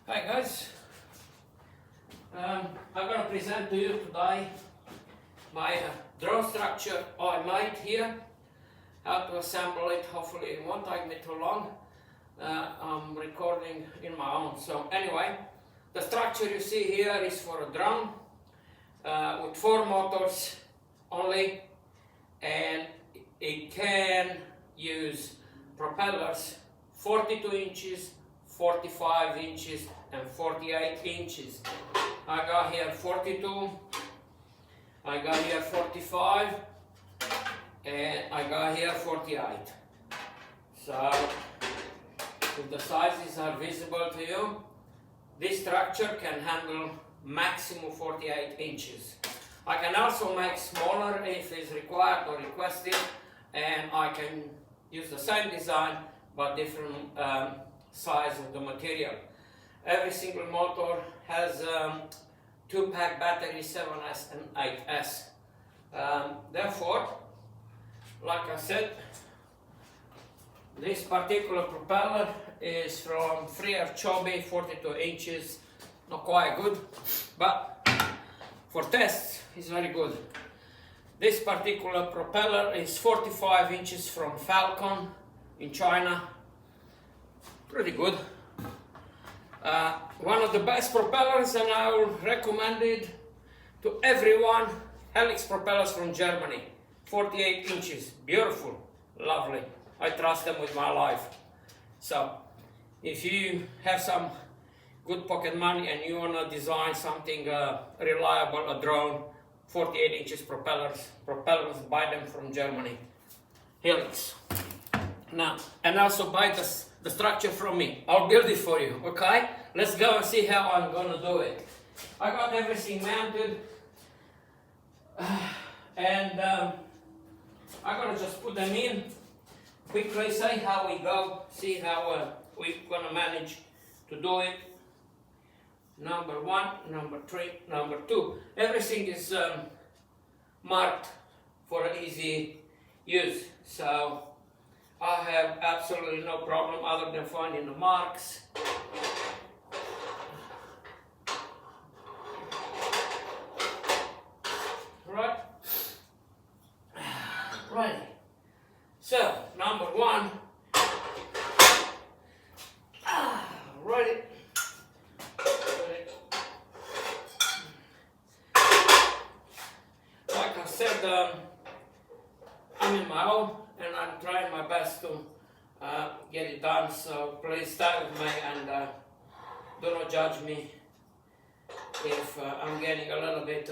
Hi guys, I'm going to present to you today my drone structure I made here, how to assemble it. Hopefully it won't take me too long. I'm recording in my own. So anyway, the structure you see here is for a drone with 4 motors only, and it can use propellers 42 inches, 45 inches and 48 inches. I got here 42, I got here 45, and I got here 48. So if the sizes are visible to you, this structure can handle maximum 48 inches. I can also make smaller if it's required or requested, and I can use the same design but different size of the material. Every single motor has 2-pack batteries, 7S and 8S. Therefore, like I said, this particular propeller is from Freer Chobi, 42 inches, not quite good, but for tests it's very good. This particular propeller is 45 inches from Falcon in China, pretty good. One of the best propellers, and I will recommend it to everyone. Helix propellers from Germany, 48 inches, beautiful, lovely. I trust them with my life. So if you have some good pocket money and you want to design something reliable, a drone, 48 inches propellers, buy them from Germany, Helix. Now, and also buy the structure from me. I'll build it for you, okay? Let's go and see how I'm gonna do it. I got everything mounted, and I'm gonna just put them in quickly, see how we go, see how we're gonna manage to do it. Number 1, number 3, number 2. Everything is marked for easy use, so I have absolutely no problem other than finding the marks. Right. So, number 1. Ready. Like I said, I'm in my own, and I'm trying my best to get it done, so please stay with me and do not judge me if I'm getting a little bit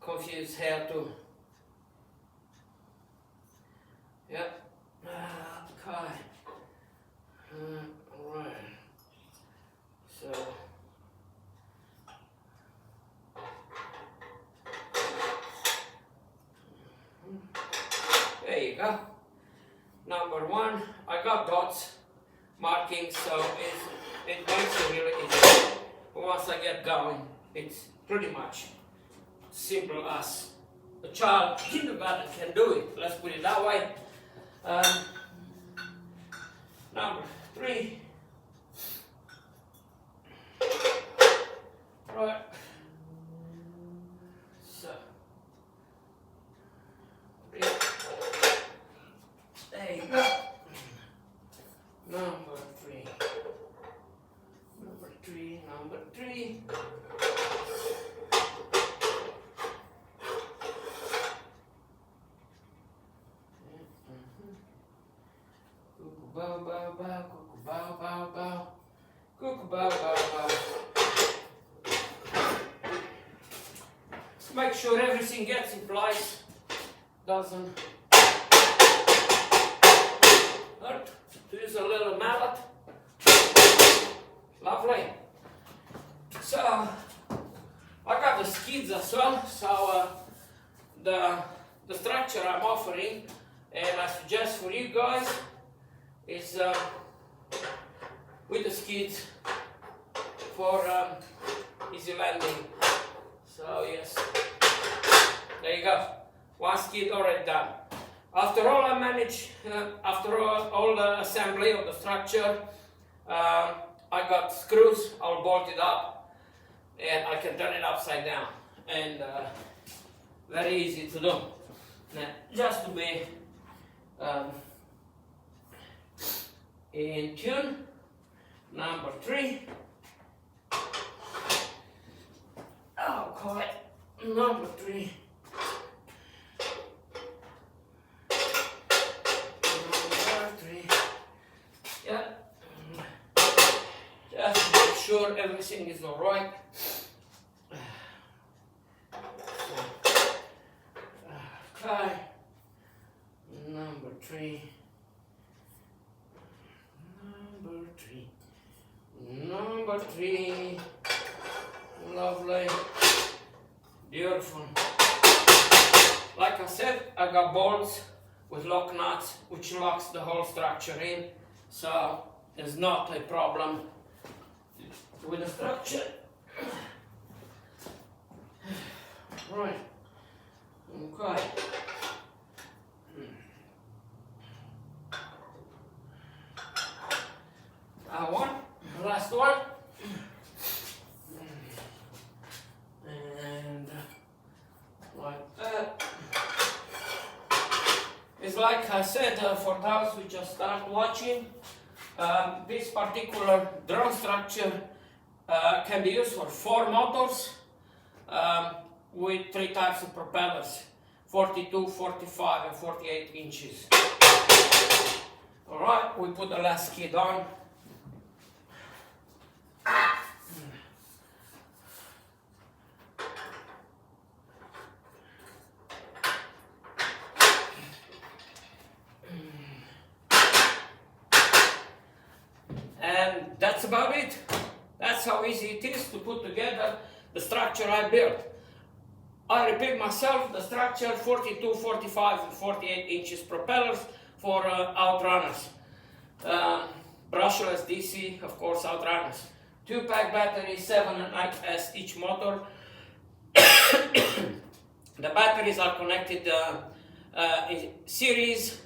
confused here too. Yep. Okay. Alright. So there you go. Number 1, I got dots, markings, so it makes it really easy. Once I get going, it's pretty much simple as a child kindergarten can do it. Let's put it that way. Number 3. Right. So. There you go. Number 3. Number 3. Number 3. Cuckoo bow bow bow, cuckoo bow bow bow, cuckoo bow bow bow. Make sure everything gets in place, doesn't hurt. To use a little mallet. Lovely. So I got the skids as well. So the structure I'm offering, and I suggest for you guys, is with the skids for easy landing. So yes, there you go. 1 skid already done. After all, I managed, after all the assembly of the structure, I got screws, I'll bolt it up and I can turn it upside down, and very easy to do. Now, just to be in tune, number 3, I'll call it number 3. Yeah, just to make sure everything is all right. Okay, number 3, number 3, lovely, beautiful. Like I said, I got bolts with lock nuts which locks the whole structure in, so there's not a problem with the structure. Right, okay. One, last one, and like that. It's like I said, for those who just start watching, this particular drone structure can be used for 4 motors with 3 types of propellers, 42, 45 and 48 inches. Alright, we put the last skid on. And that's about it. That's how easy it is to put together the structure I built. I repeat myself, the structure 42, 45 and 48 inches propellers for outrunners. Brushless DC, of course, outrunners. 2-pack battery, 7 and 8S each motor. The batteries are connected in series.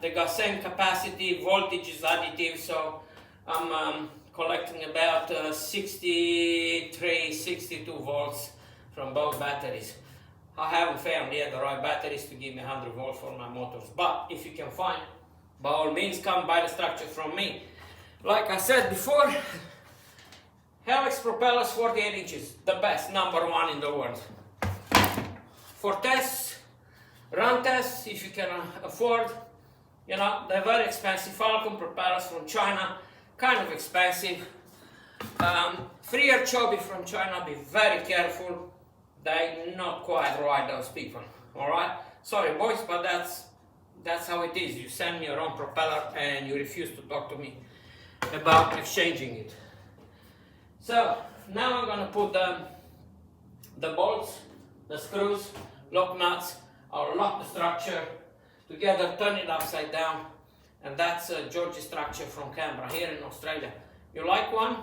They got same capacity, voltage is additive, so I'm collecting about 63, 62 volts from both batteries. I haven't found yet the right batteries to give me 100 volts for my motors, but if you can find, by all means come buy the structure from me. Like I said before, Helix propellers 48 inches, the best, #1 in the world. For tests, run tests, if you can afford, you know, they're very expensive. Falcon propellers from China, kind of expensive. Freer Chobi from China, be very careful. They're not quite right, those people, alright? Sorry boys, but that's how it is. You send me your own propeller and you refuse to talk to me about exchanging it. So, now I'm gonna put the bolts, the screws, lock nuts. I'll lock the structure together, turn it upside down, and that's a Georgie structure from Canberra here in Australia. You like one?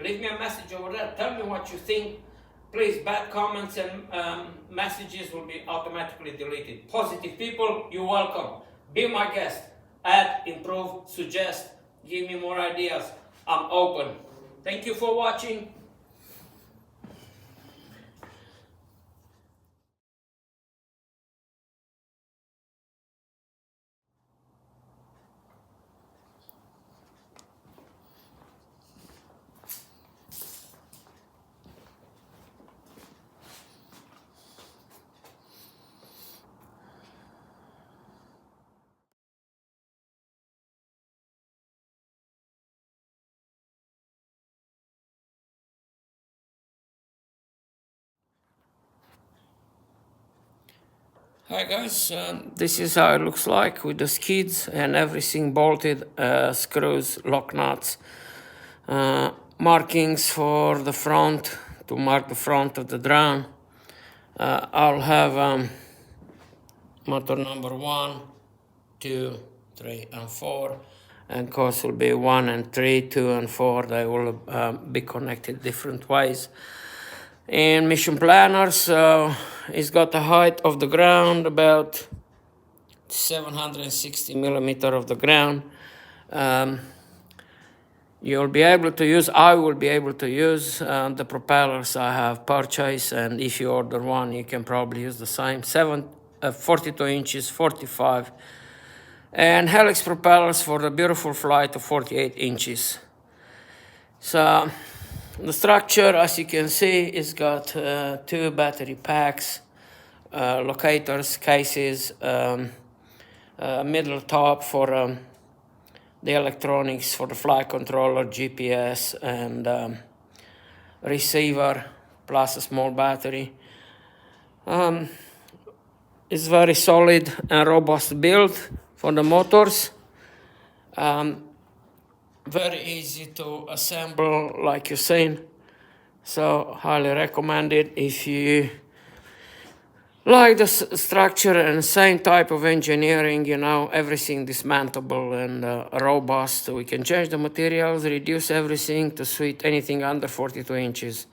Leave me a message over there. Tell me what you think. Please, bad comments and messages will be automatically deleted. Positive people, you're welcome. Be my guest. Add, improve, suggest, give me more ideas. I'm open. Thank you for watching. Hi guys, this is how it looks like with the skids and everything bolted, screws, lock nuts, markings for the front to mark the front of the drone. I'll have motor number 1, 2, 3 and 4, and of course will be 1 and 3, 2 and 4. They will be connected different ways. And mission planner, so it's got the height of the ground about 760 millimeter of the ground. you'll be able to use, I will be able to use the propellers I have purchased, and if you order one, you can probably use the same, 42 inches, 45, and Helix propellers for the beautiful flight of 48 inches. So the structure, as you can see, is got 2 battery packs, locators, cases, middle top for the electronics for the flight controller, GPS, and receiver, plus a small battery. It's very solid and robust build for the motors. Very easy to assemble, like you're saying. So highly recommend it if you like the structure and same type of engineering, you know, everything dismantleable and robust. We can change the materials, reduce everything to suit anything under 42 inches.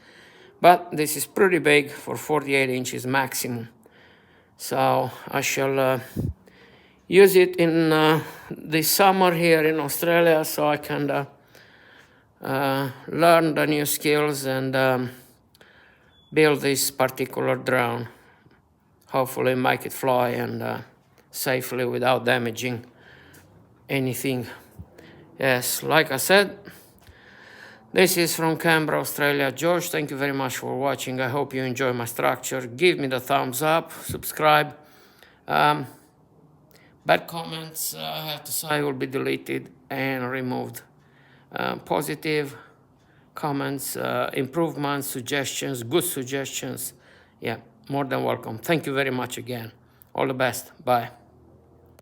But this is pretty big for 48 inches maximum. So I shall use it in this summer here in Australia, so I can learn the new skills and build this particular drone. Hopefully make it fly and safely without damaging anything. Yes, like I said, this is from Canberra, Australia. George, thank you very much for watching. I hope you enjoy my structure. Give me the thumbs up, subscribe. Bad comments, I have to say, will be deleted and removed. Positive comments, improvements, suggestions, good suggestions, yeah, more than welcome. Thank you very much again. All the best. Bye.